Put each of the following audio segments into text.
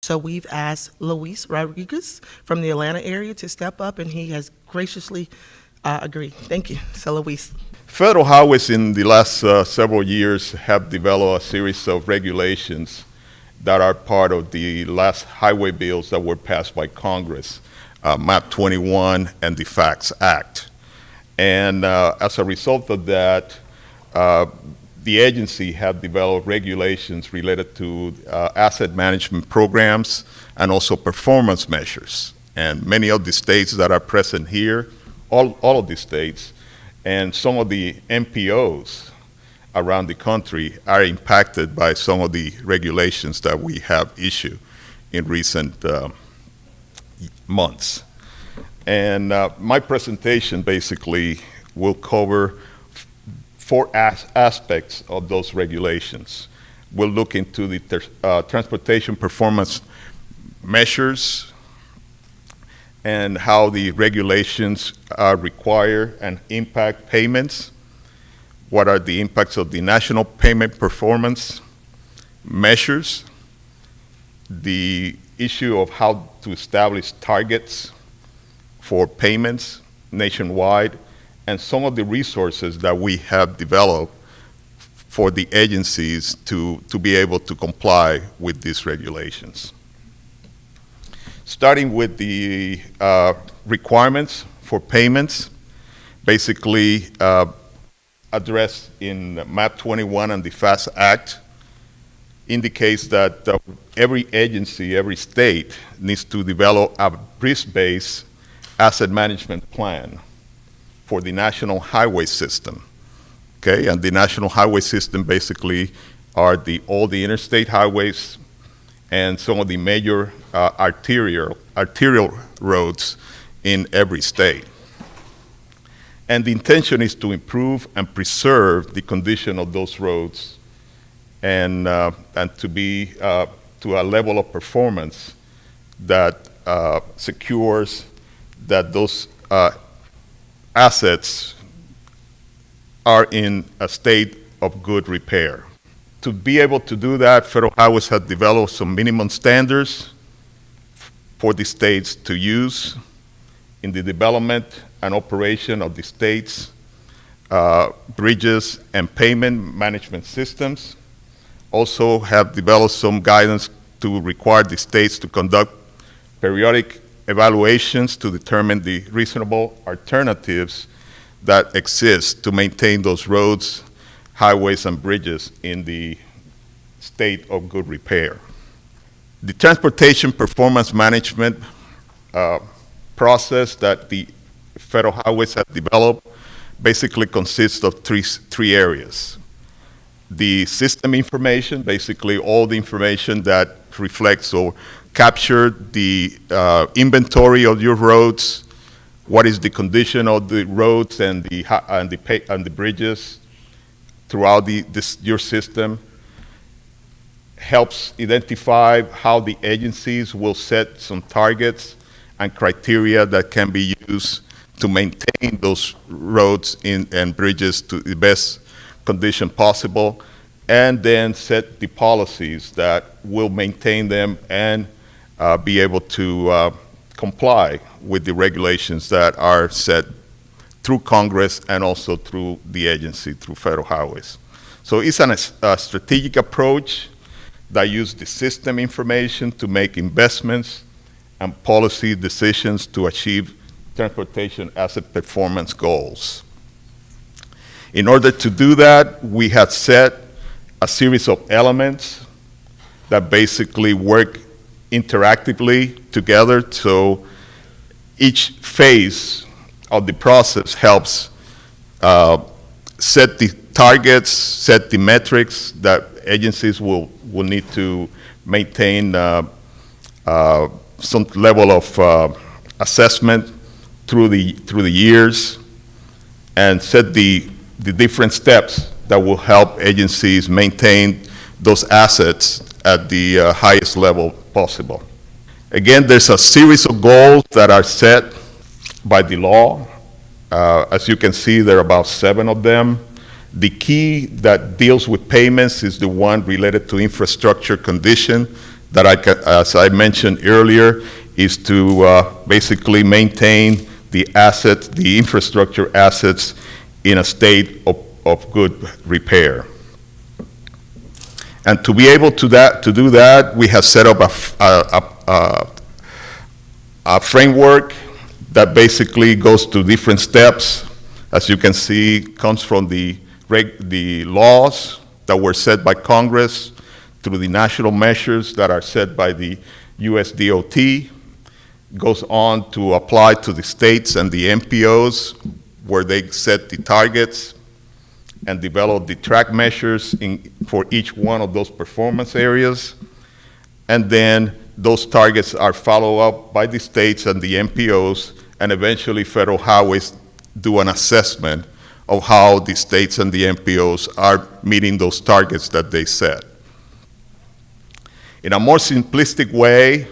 So we've asked Luis Rodriguez from the Atlanta area to step up, and he has graciously agreed. Thank you. So Luis. Federal highways in the last several years have developed a series of regulations that are part of the last highway bills that were passed by Congress, MAP 21 and the FACTS Act. And as a result of that, the agency have developed regulations related to asset management programs and also performance measures. And many of the states that are present here, all of the states, and some of the MPOs around the country are impacted by some of the regulations that we have issued in recent months. And my presentation basically will cover four aspects of those regulations. We'll look into the transportation performance measures and how the regulations require and impact payments. What are the impacts of the national payment performance measures? The issue of how to establish targets for payments nationwide, and some of the resources that we have developed for the agencies to be able to comply with these regulations. Starting with the requirements for payments, basically addressed in MAP 21 and the FAST Act, indicates that every agency, every state needs to develop a risk-based asset management plan for the national highway system. Okay, and the national highway system basically are all the interstate highways and some of the major arterial roads in every state. And the intention is to improve and preserve the condition of those roads and to be to a level of performance that secures that those assets are in a state of good repair. To be able to do that, Federal Highways has developed some minimum standards for the states to use in the development and operation of the states' bridges and payment management systems. Also have developed some guidance to require the states to conduct periodic evaluations to determine the reasonable alternatives that exist to maintain those roads, highways, and bridges in the state of good repair. The transportation performance management process that the Federal Highways have developed basically consists of three areas. The system information, basically all the information that reflects or capture the inventory of your roads, what is the condition of the roads and the bridges throughout your system, helps identify how the agencies will set some targets and criteria that can be used to maintain those roads and bridges to the best condition possible, and then set the policies that will maintain them and be able to comply with the regulations that are set through Congress and also through the agency, through Federal Highways. So it's a strategic approach that uses the system information to make investments and policy decisions to achieve transportation asset performance goals. In order to do that, we have set a series of elements that basically work interactively together, so each phase of the process helps set the targets, set the metrics that agencies will need to maintain some level of assessment through the years, and set the different steps that will help agencies maintain those assets at the highest level possible. Again, there's a series of goals that are set by the law. As you can see, there are about 7 of them. The key that deals with payments is the one related to infrastructure condition that as I mentioned earlier, is to basically maintain the assets, the infrastructure assets in a state of good repair. And to be able to do that, we have set up a framework that basically goes to different steps. As you can see, comes from the laws that were set by Congress, through the national measures that are set by the US DOT, goes on to apply to the states and the MPOs, where they set the targets and develop the track measures for each one of those performance areas. And then those targets are followed up by the states and the MPOs, and eventually federal highways do an assessment of how the states and the MPOs are meeting those targets that they set. In a more simplistic way,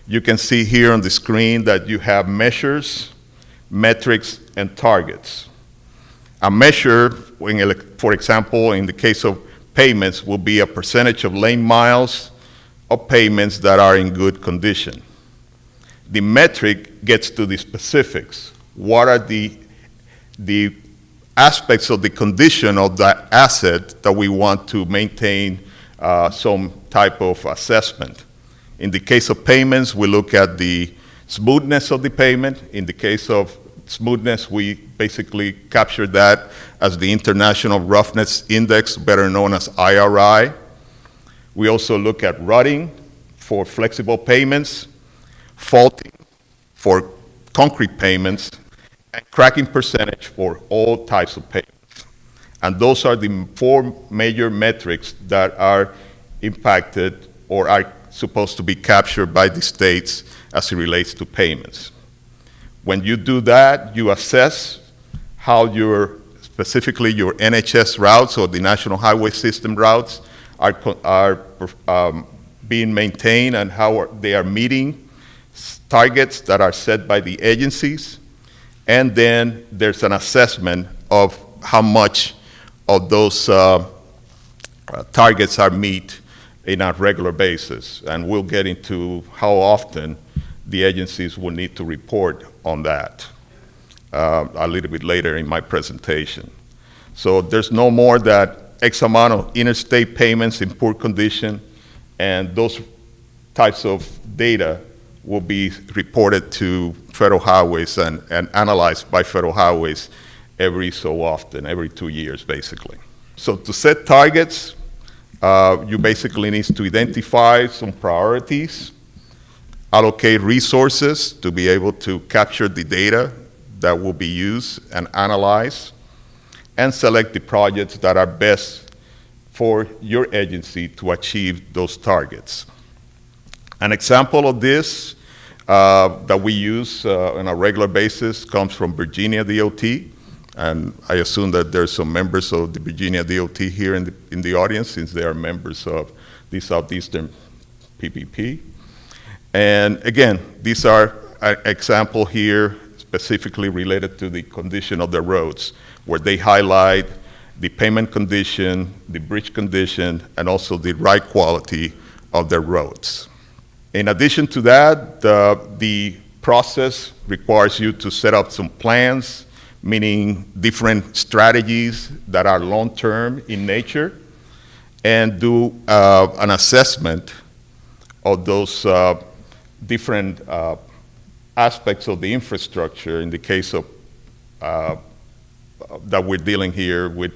you can see here on the screen that you have measures, metrics, and targets. A measure, for example, in the case of pavements, will be a percentage of lane miles of pavements that are in good condition. The metric gets to the specifics. What are the aspects of the condition of that asset that we want to maintain some type of assessment? In the case of pavements, we look at the smoothness of the pavement. In the case of smoothness, we basically capture that as the International Roughness Index, better known as IRI. We also look at rutting for flexible pavements, faulting for concrete pavements, and cracking percentage for all types of pavements. And those are the 4 major metrics that are impacted or are supposed to be captured by the states as it relates to pavements. When you do that, you assess how specifically your NHS routes or the National Highway System routes are being maintained and how they are meeting targets that are set by the agencies. And then there's an assessment of how much of those targets are met in a regular basis. And we'll get into how often the agencies will need to report on that a little bit later in my presentation. So there's no more that X amount of interstate payments in poor condition, and those types of data will be reported to federal highways and analyzed by federal highways every so often, every 2 years, basically. So to set targets, you basically need to identify some priorities, allocate resources to be able to capture the data that will be used and analyzed, and select the projects that are best for your agency to achieve those targets. An example of this that we use on a regular basis comes from Virginia DOT, and I assume that there's some members of the Virginia DOT here in the audience, since they are members of the Southeastern PPP. And again, these are an example here specifically related to the condition of the roads, where they highlight the pavement condition, the bridge condition, and also the ride quality of the roads. In addition to that, the process requires you to set up some plans, meaning different strategies that are long-term in nature, and do an assessment of those different aspects of the infrastructure. In the case of that we're dealing here with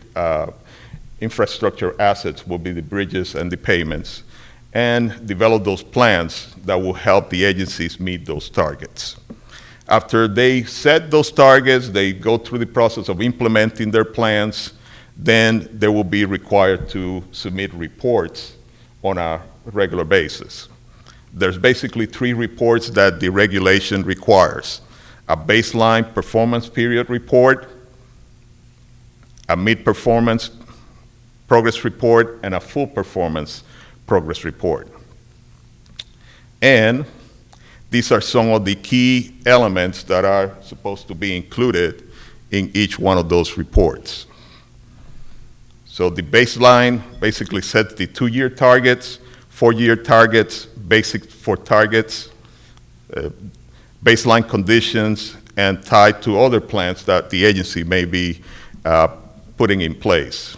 infrastructure assets will be the bridges and the pavements, and develop those plans that will help the agencies meet those targets. After they set those targets, they go through the process of implementing their plans, then they will be required to submit reports on a regular basis. There's basically 3 reports that the regulation requires: a baseline performance period report, a mid-performance progress report, and a full performance progress report. And these are some of the key elements that are supposed to be included in each one of those reports. So the baseline basically sets the 2-year targets 4-year targets, basic for targets, baseline conditions, and tied to other plans that the agency may be putting in place.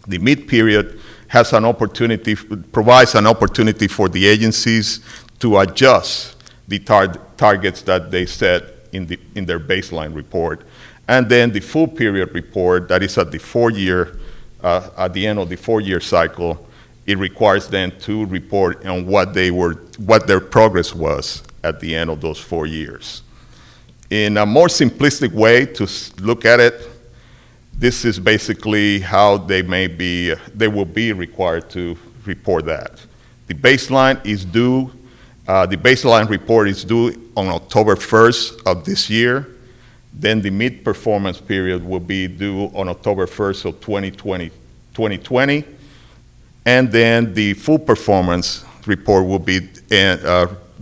The mid-period has an opportunity, provides an opportunity for the agencies to adjust the targets that they set in their baseline report. And then the full period report, that is at the 4-year, at the end of the 4-year cycle, it requires them to report on what their progress was at the end of those 4 years. In a more simplistic way to look at it, this is basically how they will be required to report that. The baseline is due, the baseline report is due on October 1st of this year. Then the mid-performance period will be due on October 1st of 2020. And then the full performance report will be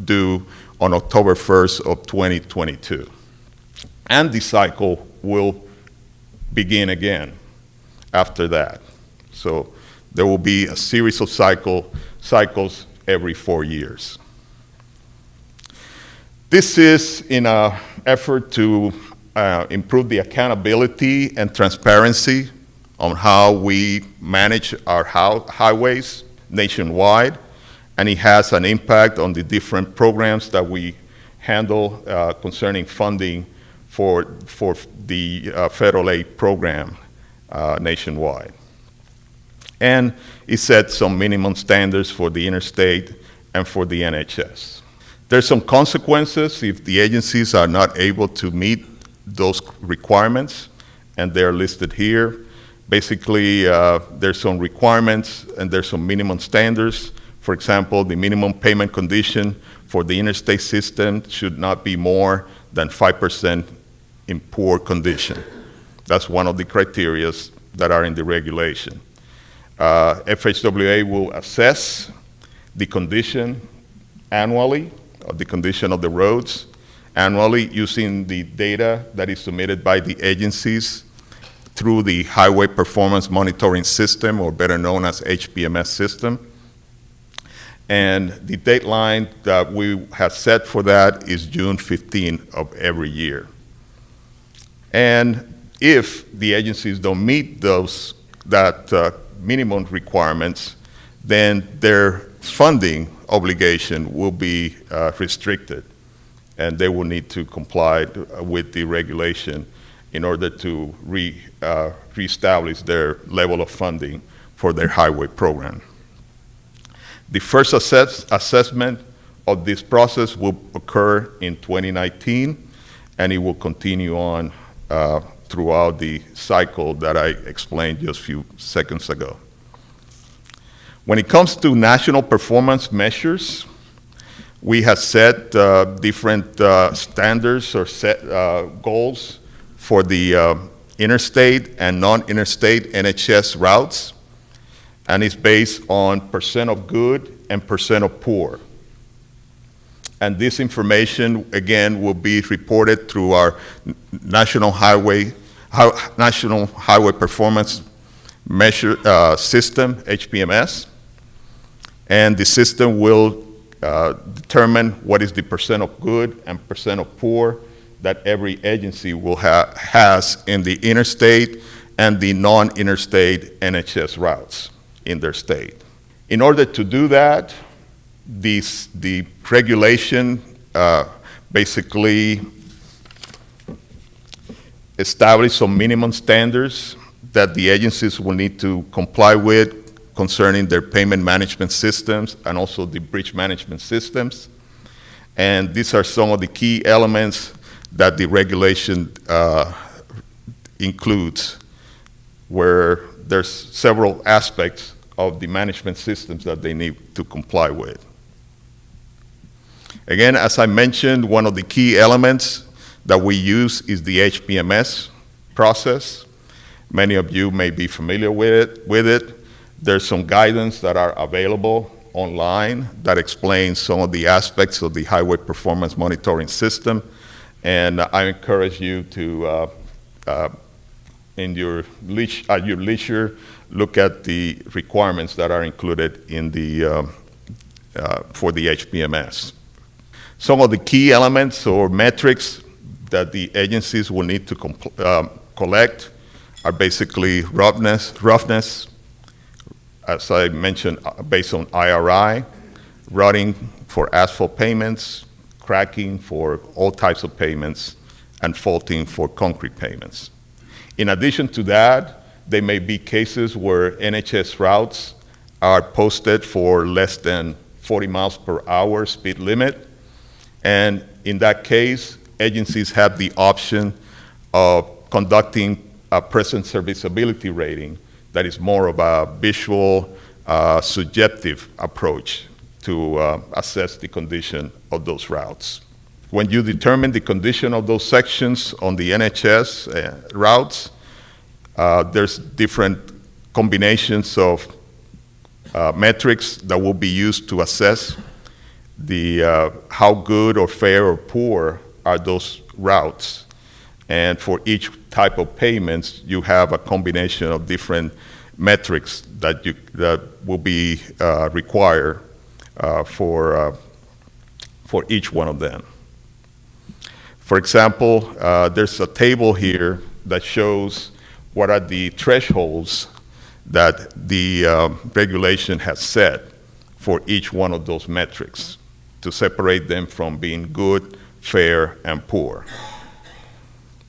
due on October 1st of 2022. And the cycle will begin again after that. So there will be a series of cycles every 4 years. This is in an effort to improve the accountability and transparency on how we manage our highways nationwide, and it has an impact on the different programs that we handle concerning funding for the federal aid program nationwide. And it sets some minimum standards for the interstate and for the NHS. There's some consequences if the agencies are not able to meet those requirements, and they're listed here. Basically, there's some requirements and there's some minimum standards. For example, the minimum payment condition for the interstate system should not be more than 5% in poor condition. That's one of the criteria that are in the regulation. FHWA will assess the condition annually, the condition of the roads annually, using the data that is submitted by the agencies through the Highway Performance Monitoring System, or better known as HPMS system. And the deadline that we have set for that is June 15 of every year. And if the agencies don't meet that minimum requirements, then their funding obligation will be restricted, and they will need to comply with the regulation in order to reestablish their level of funding for their highway program. The first assessment of this process will occur in 2019, and it will continue on throughout the cycle that I explained just a few seconds ago. When it comes to national performance measures, we have set different standards or set goals for the interstate and non-interstate NHS routes, and it's based on percent of good and percent of poor. And this information, again, will be reported through our National Highway Performance Measure System, HPMS, and the system will determine what is the percent of good and percent of poor that every agency will has in the interstate and the non-interstate NHS routes in their state. In order to do that, the regulation basically established some minimum standards that the agencies will need to comply with concerning their payment management systems and also the bridge management systems. And these are some of the key elements that the regulation includes, where there's several aspects of the management systems that they need to comply with. Again, as I mentioned, one of the key elements that we use is the HPMS process. Many of you may be familiar with it. There's some guidance that are available online that explains some of the aspects of the Highway Performance Monitoring System. And I encourage you to, at your leisure, look at the requirements that are included in the, for the HPMS. Some of the key elements or metrics that the agencies will need to collect are basically roughness, as I mentioned, based on IRI, rutting for asphalt pavements, cracking for all types of pavements, and faulting for concrete pavements. In addition to that, there may be cases where NHS routes are posted for less than 40 miles per hour speed limit, and in that case, agencies have the option of conducting a present serviceability rating that is more of a visual, subjective approach to assess the condition of those routes. When you determine the condition of those sections on the NHS routes, there's different combinations of metrics that will be used to assess the how good or fair or poor are those routes. And for each type of payments, you have a combination of different metrics that will be required for each one of them. For example, there's a table here that shows what are the thresholds that the regulation has set for each one of those metrics to separate them from being good, fair, and poor.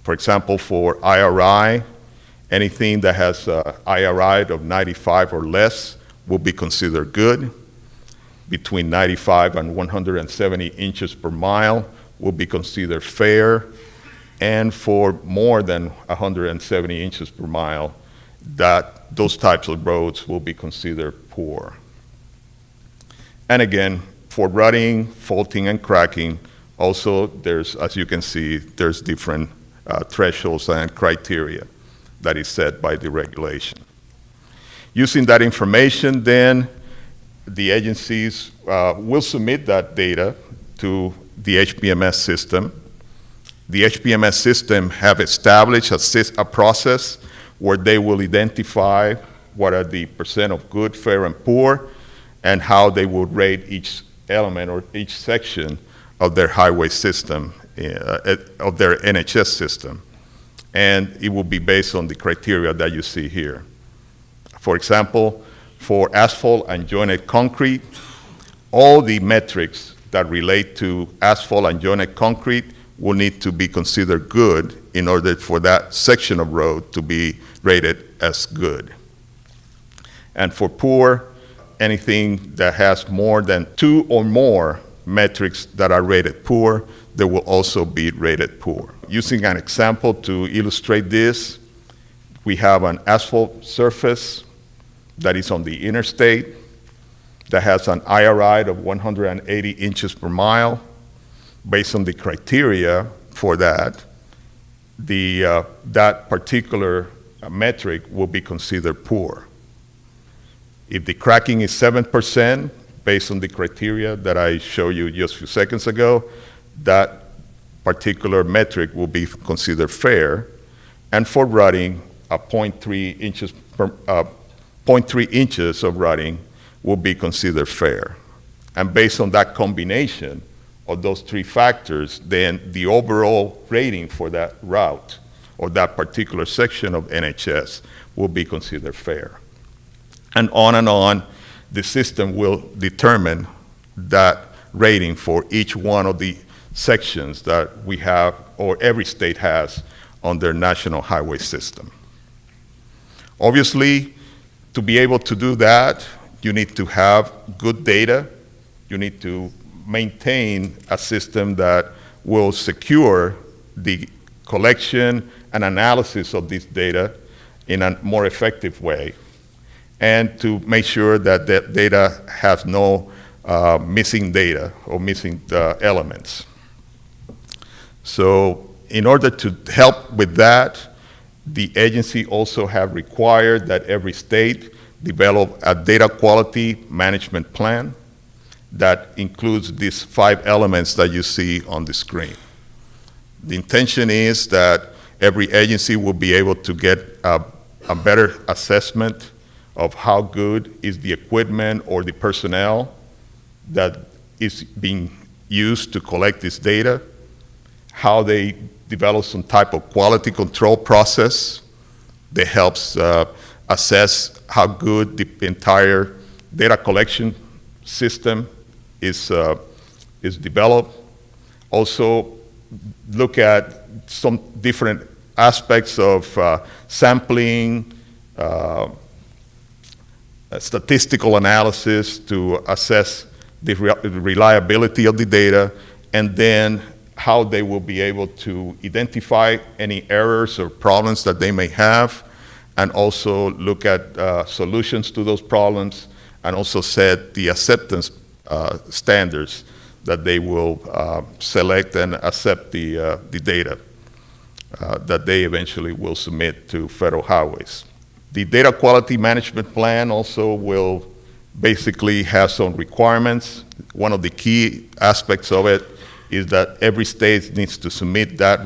For example, for IRI, anything that has IRI of 95 or less will be considered good. Between 95 and 170 inches per mile will be considered fair. And for more than 170 inches per mile, those types of roads will be considered poor. And again, for rutting, faulting, and cracking, also there's, as you can see, there's different thresholds and criteria that is set by the regulation. Using that information, then, the agencies will submit that data to the HPMS system. The HPMS system have established a process where they will identify what are the percent of good, fair, and poor, and how they will rate each element or each section of their highway system, of their NHS system. And it will be based on the criteria that you see here. For example, for asphalt and jointed concrete, all the metrics that relate to asphalt and jointed concrete will need to be considered good in order for that section of road to be rated as good. And for poor, anything that has more than 2 or more metrics that are rated poor, they will also be rated poor. Using an example to illustrate this, we have an asphalt surface that is on the interstate that has an IRI of 180 inches per mile. Based on the criteria for that, that particular metric will be considered poor. If the cracking is 7%, based on the criteria that I showed you just a few seconds ago, that particular metric will be considered fair. And for rutting, 0.3 inches of rutting will be considered fair. And based on that combination of those 3 factors, then the overall rating for that route or that particular section of NHS will be considered fair. And on, the system will determine that rating for each one of the sections that we have or every state has on their national highway system. Obviously, to be able to do that, you need to have good data. You need to maintain a system that will secure the collection and analysis of this data in a more effective way, and to make sure that that data has no missing data or missing elements. So in order to help with that, the agency also have required that every state develop a data quality management plan that includes these 5 elements that you see on the screen. The intention is that every agency will be able to get a better assessment of how good is the equipment or the personnel that is being used to collect this data, how they develop some type of quality control process that helps assess how good the entire data collection system is developed. Also, look at some different aspects of sampling, statistical analysis to assess the reliability of the data, and then how they will be able to identify any errors or problems that they may have, and also look at solutions to those problems, and also set the acceptance standards that they will select and accept the data that they eventually will submit to federal highways. The data quality management plan also will basically have some requirements. One of the key aspects of it is that every state needs to submit that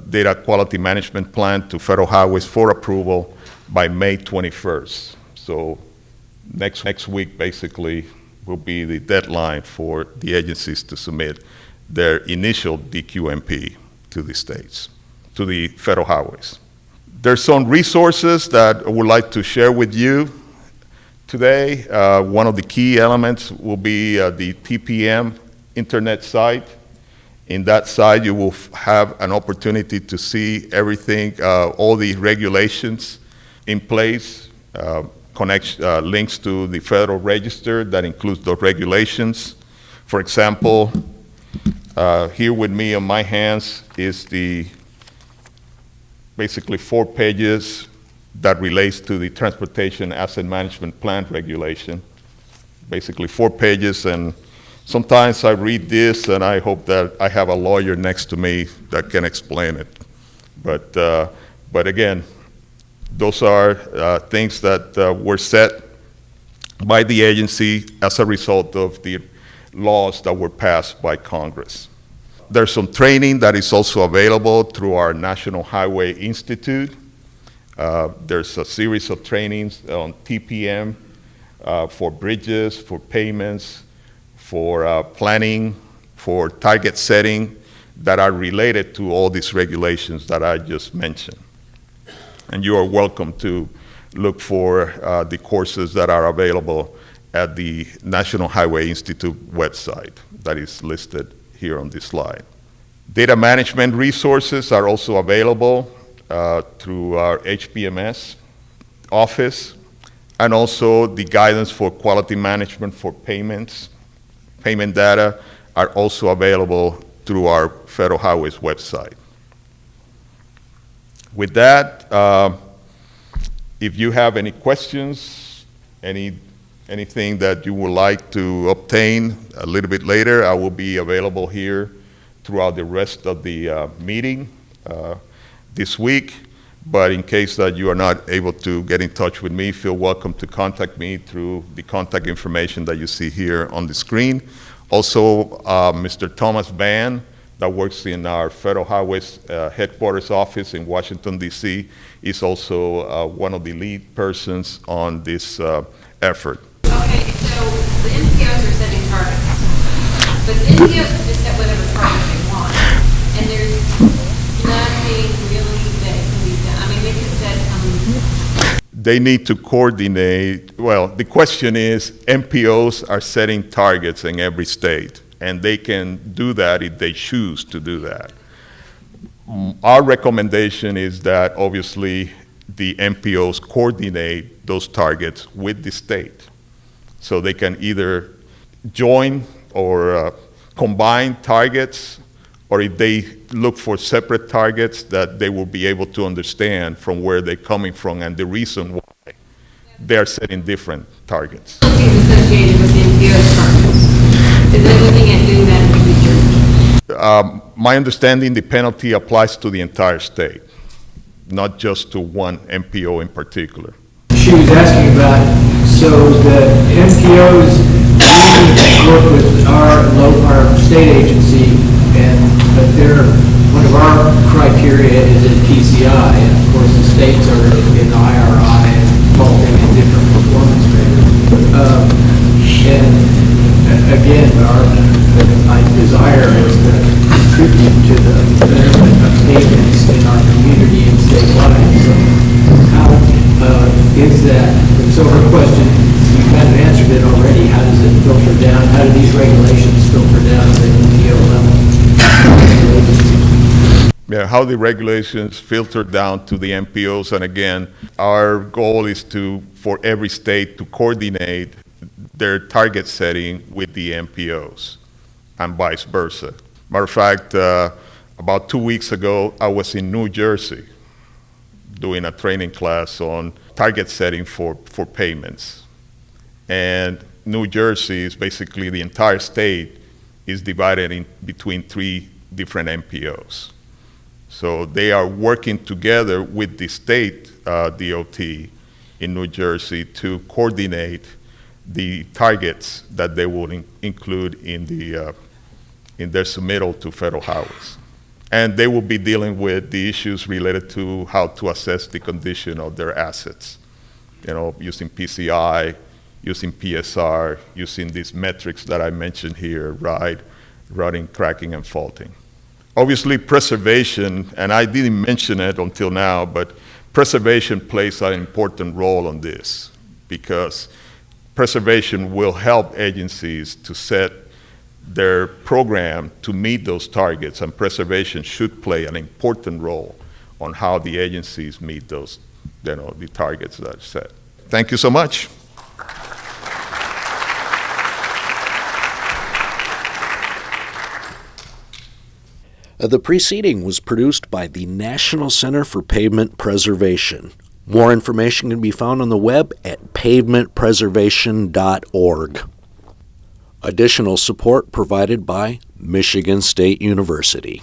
data quality management plan to federal highways for approval by May 21st. So next week basically will be the deadline for the agencies to submit their initial DQMP to the states, to the federal highways. There's some resources that I would like to share with you today. One of the key elements will be the TPM internet site. In that site, you will have an opportunity to see everything, all the regulations in place, links to the Federal Register that includes those regulations. For example, here with me on my hands is basically 4 pages that relates to the Transportation Asset Management Plan regulation. Basically 4 pages, and sometimes I read this and I hope that I have a lawyer next to me that can explain it. But again, those are things that were set by the agency as a result of the laws that were passed by Congress. There's some training that is also available through our National Highway Institute. There's a series of trainings on TPM for bridges, for payments, for planning, for target setting that are related to all these regulations that I just mentioned. And you are welcome to look for the courses that are available at the National Highway Institute website that is listed here on this slide. Data management resources are also available through our HPMS office, and also the guidance for quality management for payments. Payment data are also available through our Federal Highways website. With that, if you have any questions, anything that you would like to obtain a little bit later, I will be available here throughout the rest of the meeting this week. But in case that you are not able to get in touch with me, feel welcome to contact me through the contact information that you see here on the screen. Also, Mr. Thomas Van, that works in our Federal Highways headquarters office in Washington, D.C., is also one of the lead persons on this effort. Okay, so the NPOs are setting targets, but the NPOs can just set whatever target they want, and there's nothing really that can be done. I mean, they could set They need to coordinate. Well, the question is, NPOs are setting targets in every state, and they can do that if they choose to do that. Our recommendation is that obviously the NPOs coordinate those targets with the state, so they can either join or combine targets, or if they look for separate targets, that they will be able to understand from where they're coming from and the reason why they're setting different targets. penalties associated with the NPOs targets. Is they looking at doing that in the future? My understanding, the penalty applies to the entire state, not just to one NPO in particular. She was asking about, so the NPOs work with our state agency, and but one of our criteria is in PCI, and of course the states are in IRI and involving in different performance measures. And again, my desire is to contribute to the betterment of payments in our community and statewide. So how is that? So her question, you kind of answered it already. How does it filter down? How do these regulations filter down to the NPO level? Yeah, how the regulations filter down to the MPOs, and again, our goal is for every state to coordinate their target setting with the MPOs and vice versa. Matter of fact, about 2 weeks ago, I was in New Jersey doing a training class on target setting for payments. And New Jersey is basically the entire state is divided in between 3 different MPOs. So they are working together with the state DOT in New Jersey to coordinate the targets that they will include in their submittal to federal highways. And they will be dealing with the issues related to how to assess the condition of their assets, using PCI, using PSR, using these metrics that I mentioned here, rotting, cracking, and faulting. Obviously, preservation, and I didn't mention it until now, but preservation plays an important role on this because preservation will help agencies to set their program to meet those targets, and preservation should play an important role on how the agencies meet those, the targets that are set. Thank you so much. The preceding was produced by the National Center for Pavement Preservation. More information can be found on the web at pavementpreservation.org. Additional support provided by Michigan State University.